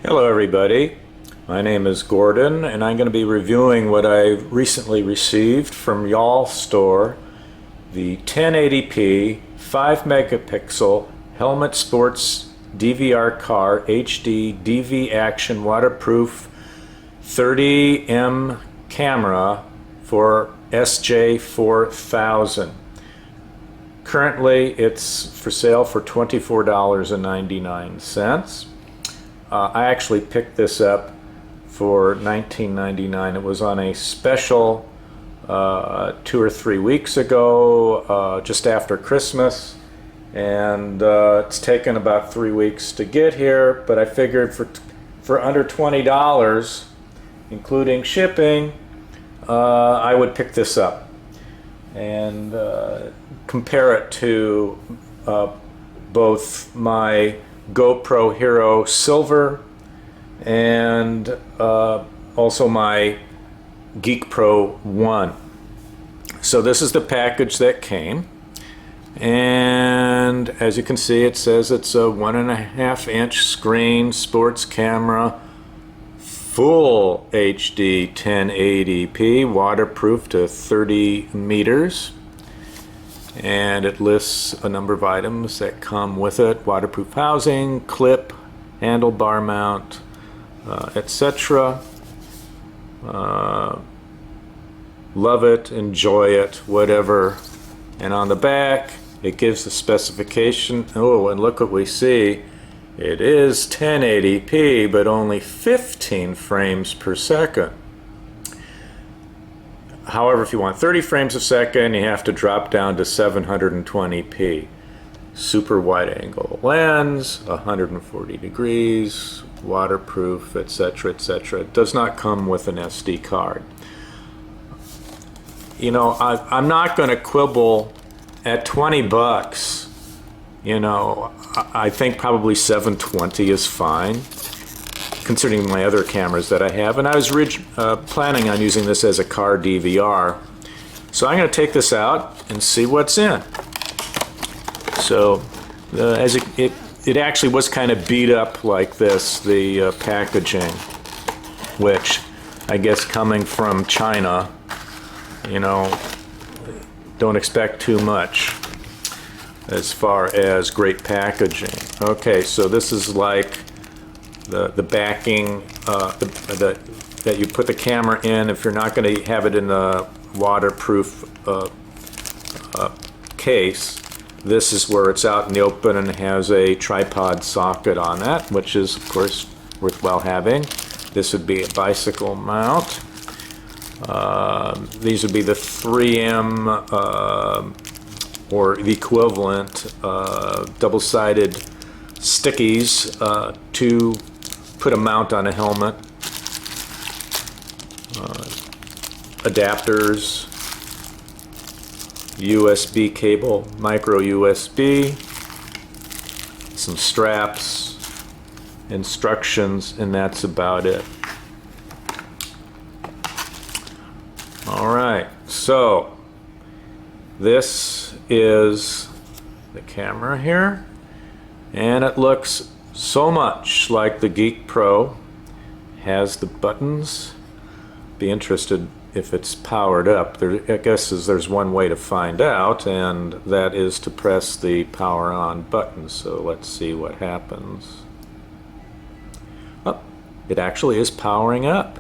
Hello everybody, my name is Gordon and I'm going to be reviewing what I recently received from Yallstore, the 1080p 5 megapixel Helmet Sports DVR car HD DV action waterproof 30mm camera for SJ4000. Currently it's for sale for $24.99. I actually picked this up for $19.99. It was on a special 2 or 3 weeks ago, just after Christmas, and it's taken about 3 weeks to get here, but I figured for under $20, including shipping, I would pick this up and compare it to both my GoPro Hero Silver and also my Geek Pro 1. So this is the package that came, and as you can see it says it's a 1.5-inch screen sports camera, full HD 1080p, waterproof to 30 meters. And it lists a number of items that come with it: waterproof housing, clip, handlebar mount, etc. Love it, enjoy it, whatever. And on the back it gives the specification. Oh, and look what we see. It is 1080p but only 15 frames per second. However, if you want 30 frames a second, you have to drop down to 720p. Super wide angle lens, 140 degrees, waterproof, etc., etc. It does not come with an SD card. You know, I'm not going to quibble at 20 bucks. You know, I think probably 720 is fine, considering my other cameras that I have, and I was planning on using this as a car DVR. So I'm going to take this out and see what's in. So as it actually was kind of beat up like this, the packaging, which I guess coming from China, you know, don't expect too much as far as great packaging. Okay, so this is like the backing that you put the camera in if you're not going to have it in a waterproof case. This is where it's out in the open and has a tripod socket on that, which is of course worthwhile having. This would be a bicycle mount. These would be the 3M or the equivalent double-sided stickies to put a mount on a helmet, adapters, USB cable, micro USB, some straps, instructions, and that's about it. Alright, so this is the camera here, and it looks so much like the Geek Pro. Has the buttons. Be interested if it's powered up. I guess there's one way to find out, and that is to press the power on button. So let's see what happens. Oh, it actually is powering up,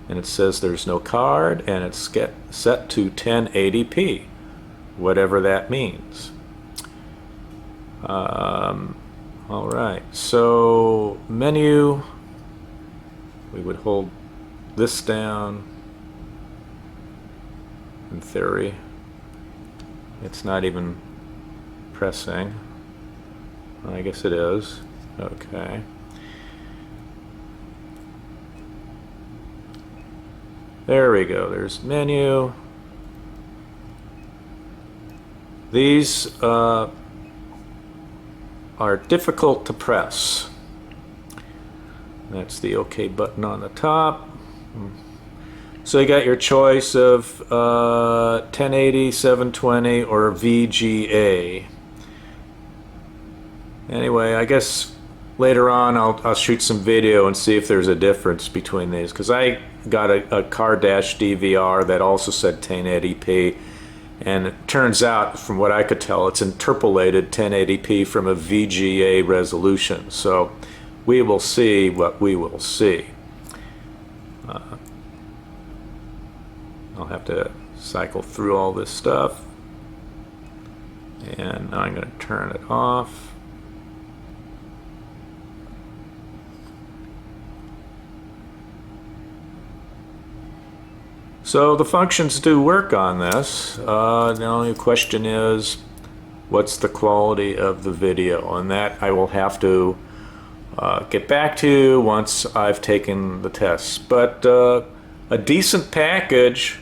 and it says there's no card, and it's set to 1080p, whatever that means. All right, so menu, we would hold this down. In theory, it's not even pressing. I guess it is. Okay. There we go, there's menu. These are difficult to press. That's the OK button on the top. So you got your choice of 1080, 720, or VGA. Anyway, I guess later on I'll shoot some video and see if there's a difference between these, because I got a Car Dash Dvr that also said 1080p, and it turns out, from what I could tell, it's interpolated 1080p from a VGA resolution. So we will see what we will see. I'll have to cycle through all this stuff, and now I'm going to turn it off. So the functions do work on this. The only question is, what's the quality of the video? And that I will have to get back to once I've taken the tests. But a decent package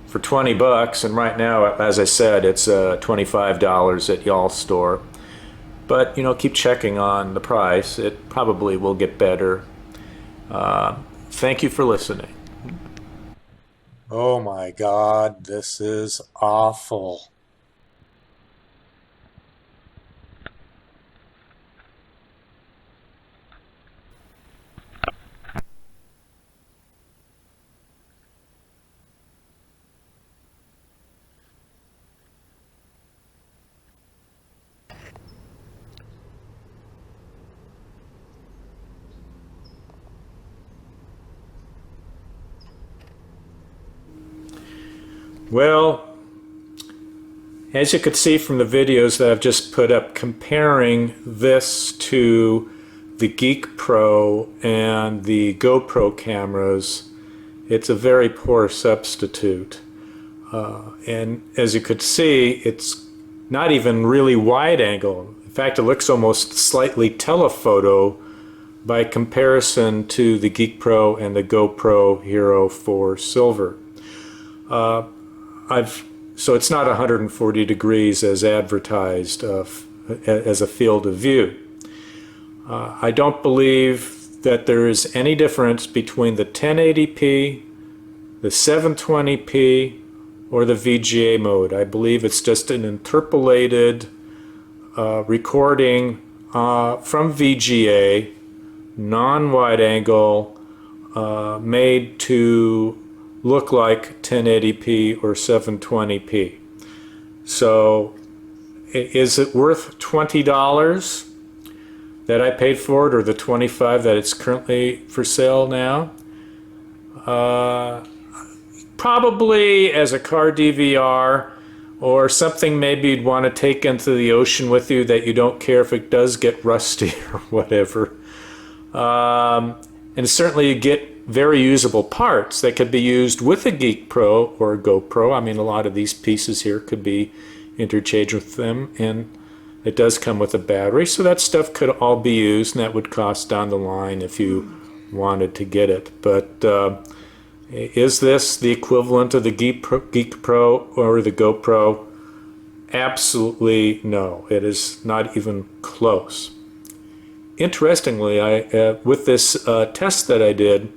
for 20 bucks, and right now, as I said, it's $25 at Yallstore. But, you know, keep checking on the price. It probably will get better. Thank you for listening. Oh my God, this is awful. Well, as you could see from the videos that I've just put up, comparing this to the Geek Pro and the GoPro cameras, it's a very poor substitute. And as you could see, it's not even really wide angle. In fact, it looks almost slightly telephoto by comparison to the Geek Pro and the GoPro Hero 4 Silver. So it's not 140 degrees as advertised as a field of view. I don't believe that there is any difference between the 1080p, the 720p, or the VGA mode. I believe it's just an interpolated recording from VGA, non-wide angle, made to look like 1080p or 720p. So is it worth $20 that I paid for it, or the $25 that it's currently for sale now? Probably as a car DVR, or something maybe you'd want to take into the ocean with you that you don't care if it does get rusty or whatever. And certainly you get very usable parts that could be used with a Geek Pro or a GoPro. I mean, a lot of these pieces here could be interchanged with them, and it does come with a battery, so that stuff could all be used, and that would cost down the line if you wanted to get it. But is this the equivalent of the Geek Pro or the GoPro? Absolutely no. It is not even close. Interestingly, with this test that I did,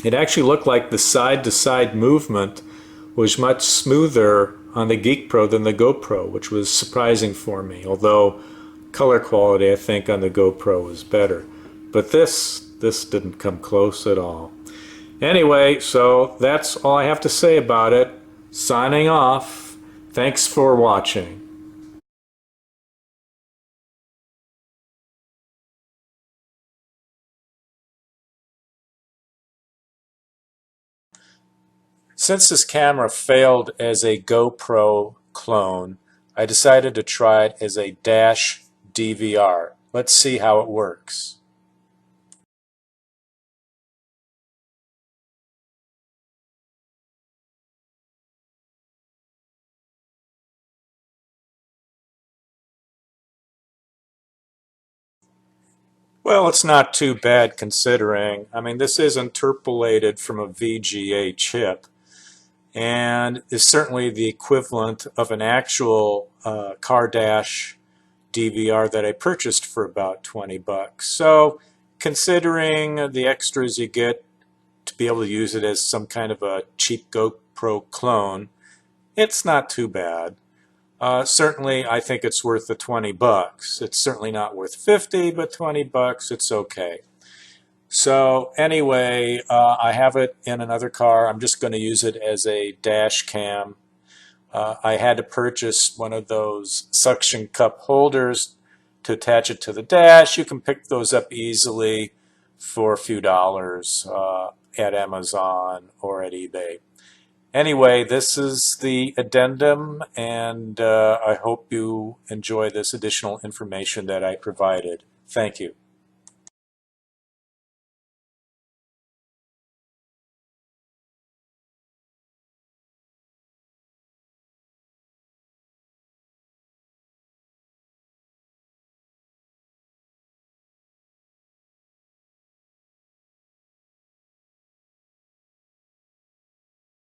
it actually looked like the side-to-side movement was much smoother on the Geek Pro than the GoPro, which was surprising for me, although color quality I think on the GoPro was better. But this didn't come close at all. Anyway, so that's all I have to say about it. Signing off. Thanks for watching. Since this camera failed as a GoPro clone, I decided to try it as a Dash DVR. Let's see how it works. Well, it's not too bad considering. I mean, this is interpolated from a VGA chip, and is certainly the equivalent of an actual Car Dash DVR that I purchased for about 20 bucks. So considering the extras you get to be able to use it as some kind of a cheap GoPro clone, it's not too bad. Certainly, I think it's worth the 20 bucks. It's certainly not worth 50, but 20 bucks, it's okay. So anyway, I have it in another car. I'm just going to use it as a dash cam. I had to purchase one of those suction cup holders to attach it to the dash. You can pick those up easily for a few dollars at Amazon or at eBay. Anyway, this is the addendum, and I hope you enjoy this additional information that I provided. Thank you.